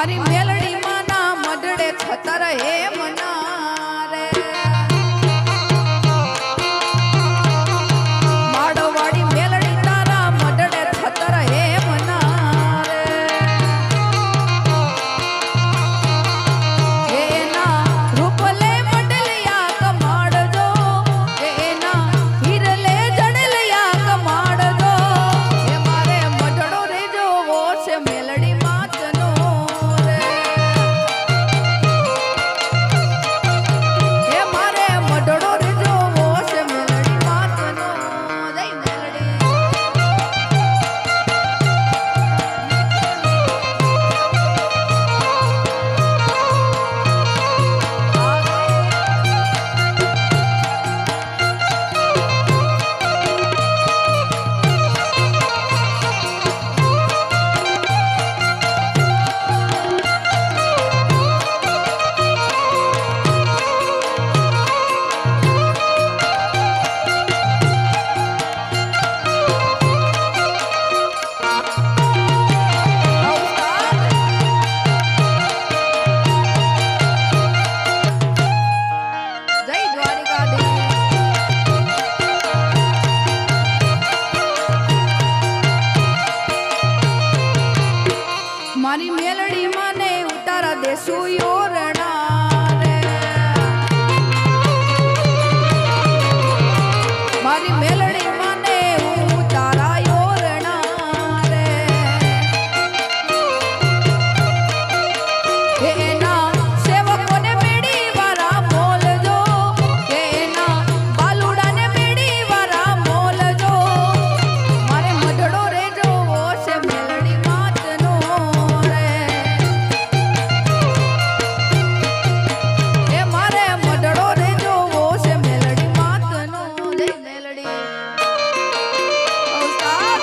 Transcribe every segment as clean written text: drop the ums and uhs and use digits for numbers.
મારી મેલડી માના મઢડે છતર હે મના રે માડવાડી મેલડી તારા મઢડે છતર હે મના રે એના રૂપલે મંડલિયા કમાડજો એના હીરલે જડલિયા કમાડજો એ મારે મઢડો રે જોવો છે મેલડી માતનો રે એ મારે મઢડો રે જોવો છે મેલડી માતનો જય મેલડી જય દ્વારિકાધીશ મારી મેલડી માને ઉતારા દેસુ યોરણા રે મારી મેલડી માને ઉતારા યોરણા રે એના સેવકોને મેડી વારા મોલજો એના બાલુડાને મેડી વારા મોલજો મારે મઢડો રે જોવો છે મેલડી માતનો રે એ મારે મઢડો રે જોવો છે મેલડી માતનો જય મેલડી ઉસ્તાદ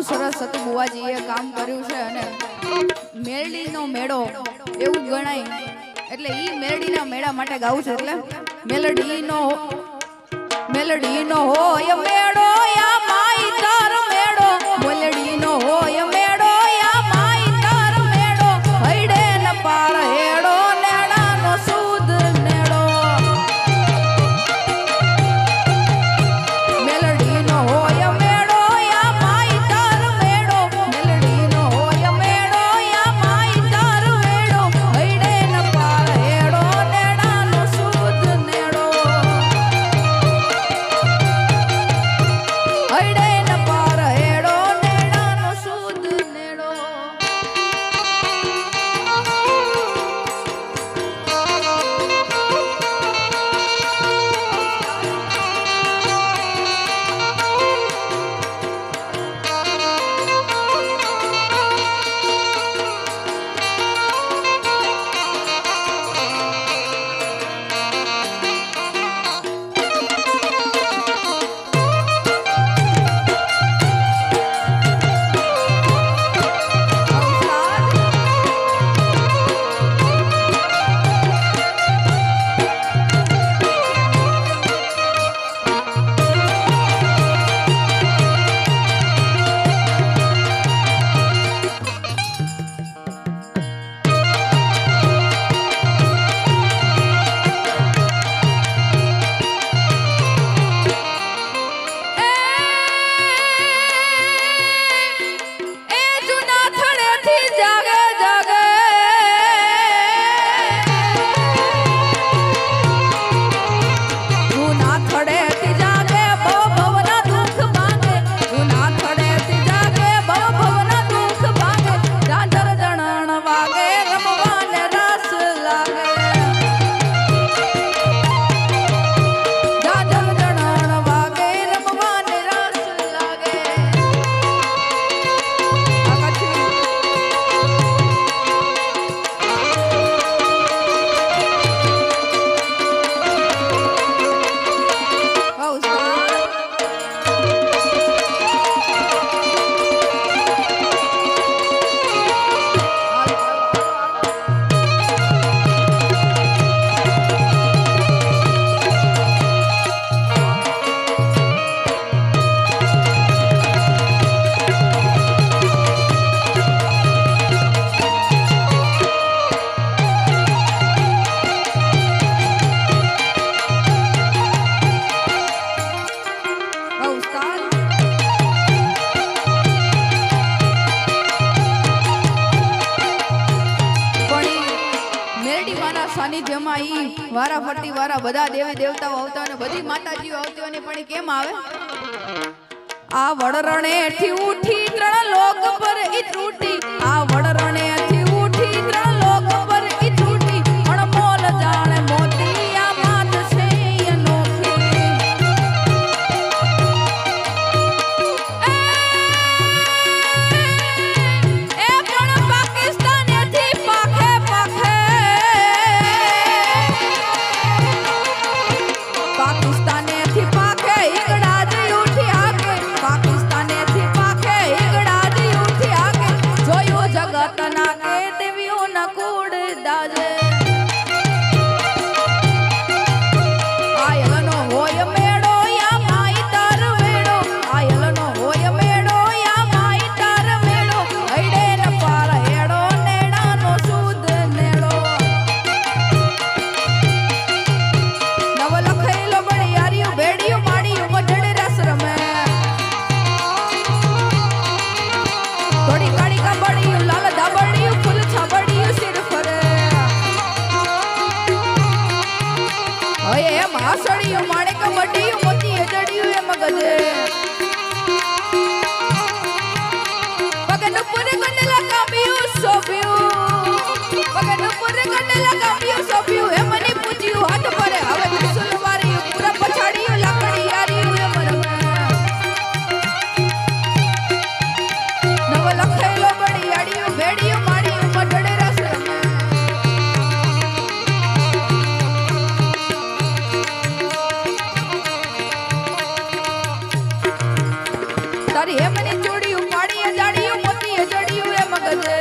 સરસ હતું બુવાજીએ કામ કર્યું છે અને મેરડીનો મેળો એવું ગણાય એટલે ઈ મેરડીના મેળા માટે ગાવું છે એટલે મેલડીનો હોય મેળો યા માઈ તાર મેળો મેલડીનો હોય મેળો યા માઈ તાર મેળો હૈડે ન પાર હેડો નેડાનો સુદ નેડો મેલડીનો હોય મેળો યા માઈ તાર મેળો મેલડીનો હોય મેળો યા માઈ તાર મેળો હૈડે ન પાર હેડો નેડાનો સુદ નેડો સાનિધ્યમાં ઈ વારા ફરતી વારા બધા દેવી દેવતાઓ આવતા અને બધી માતાજીઓ આવતી અને પણ ઈ કેમ આવે આ વડરણેથી ઉઠી ત્રણ લોક પર ઈ તૂટી આ વડરણેથી ઉઠી ત્રણ લોક પર ઈ તૂટી અણમોલ જાણે મોતી આ માત છે અનોખી એ પણ પાકિસ્તાનેથી પાખે પાખે પાકિસ્તાનેથી પાખે ઈગડા જ ઉઠી આકે પાકિસ્તાનેથી પાખે ઈગડા જ ઉઠી આકે જોયું જગત ના કે દેવીઓ ના કુડ દાજે આયલનો હોય મેળો યા માઈ તાર વેડો આયલનો હોય મેળો યા માઈ તાર વેડો હૈડે ન પાર હેડો નેડાનો સુદ નેડો નવ લખેલો બળિયારીઓ ભેડિયો માડીયો મઢડે રસ રમે થોડી કાળી કાબડીયો લાલ ધાબડીયો ફૂલ છાબડીયો સિર ફરે ઓય એમ હાસડીયો માણેક મઢીયો મોતી જડિયો એ મગજે પગન ઉપર ગંડલા કામ્યું સોપ્યું પગન ઉપર ગંડલા કામ્યું સોપ્યું એ મને પૂછ્યું હાથ પરે હવે ત્રિશુલ માર્યું પૂરા પછાડ્યું લાકડી આર્યું એ મરમે નવ લખેલો બળિયાડીયો ભેડિયો માડીયો મઢડે રસ રમે તારી હે મને ચોડિયું પાડીએ જાડિયું મોતીએ જડિયું એ મગજે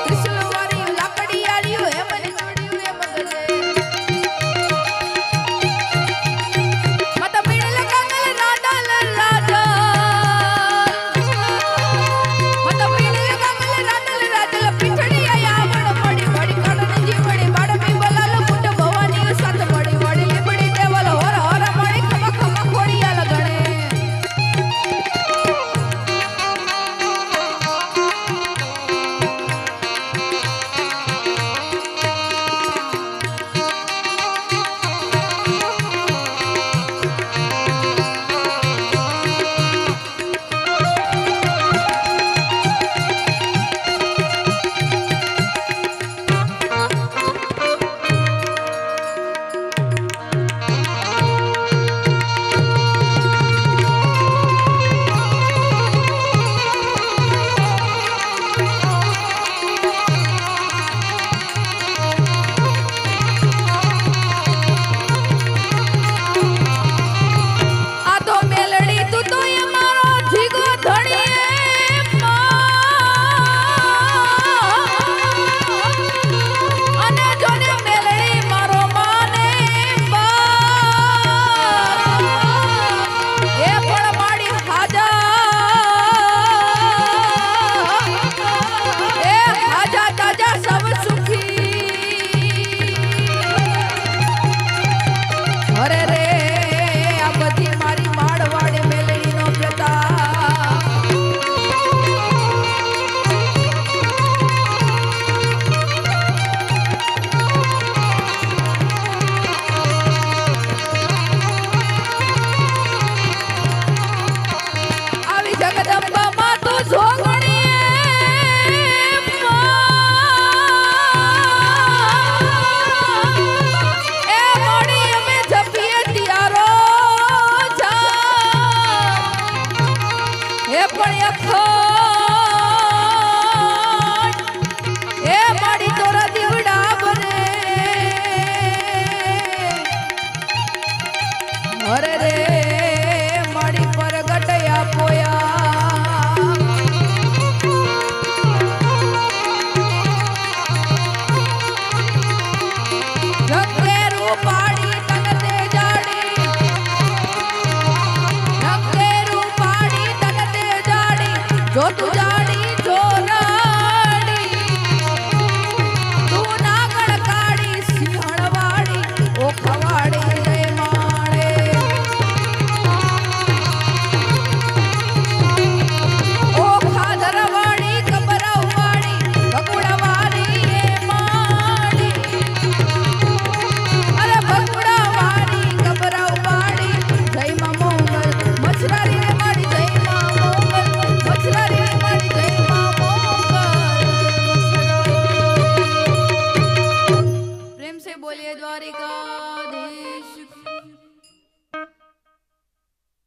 ત્રિશુલ માર્યું લાકડી આર્યું હે મને ચોડિયું એ મગજે મત પીડલ કાંગલ રાડાલ રાજા મત પીડલ કાંગલ રાડાલ રાજા પીઠડી આયા વણ મડી મડી કાડન જીવડી બાડમી બલાલ મુંડ ભવાની સાથ મડી વડી લીબડી દેવલ હોર હોર મડી ખમ ખમ ખોડિયા લગણે આ તો મેલડી તું તો એ મારો જીગો ધણીએ અને જોને મેલડી મારો માને એ પણ માડી હાજા એ હાજા તાજા સબ સુખી અરે રે આ બધી મારી માળવાડી મેલડીનો પ્રતાપ આવી જગદંબા માં તો જોગણીએ એ મોડી અમે જપીએ ત્યારો એ પણ અખંડ એ માડી તોરા દીવડા બને અરે રે માડી પરગટયા પોયા રંગે રૂપાડી તન તે જાડી રંગે રૂપાડી તન તે જાડી જો તું જાડી